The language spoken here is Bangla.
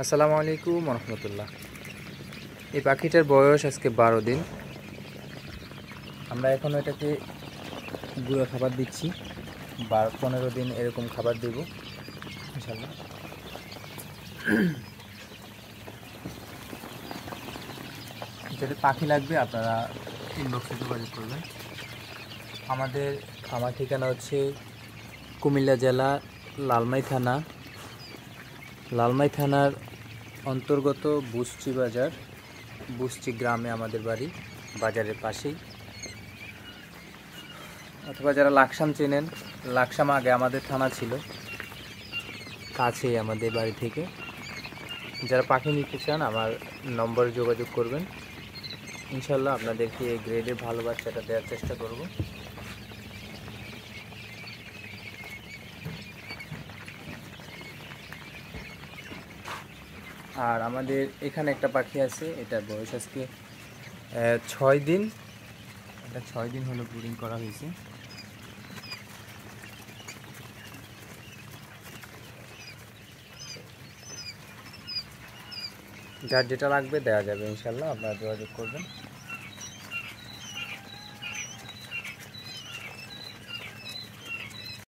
আসসালামু আলাইকুম রহমতুল্লাহ। এই পাখিটার বয়স আজকে 12 দিন। আমরা এখন এটাকে গুঁড়ো খাবার দিচ্ছি। 15 দিন এরকম খাবার দেব ইনশাল্লাহ। যদি পাখি লাগবে আপনারা ইনবক্সে যোগাযোগ করবেন। আমার ঠিকানা হচ্ছে কুমিল্লা জেলা লালমাই থানার অন্তর্গত বুসচি বাজার, বুসচি গ্রামে আমাদের বাড়ি, বাজারের পাশেই। অথবা যারা লাকসাম চেনেন, লাকসাম আগে আমাদের থানা ছিল, কাছেই আমাদের বাড়ি থেকে। যারা পাখি নিতে চান আমার নম্বরে যোগাযোগ করবেন, ইনশাল্লাহ আপনাদেরকে এই গ্রেডের ভালো বাচ্চাটা দেওয়ার চেষ্টা করব। আর আমাদের এখানে একটা পাখি আছে, এটার বয়স আজকে 6 দিন। এটা 6 দিন হলো ব্রিডিং করা হয়েছে। যার যেটা লাগবে দেওয়া যাবে ইনশাল্লাহ, আপনারা যোগাযোগ করবেন।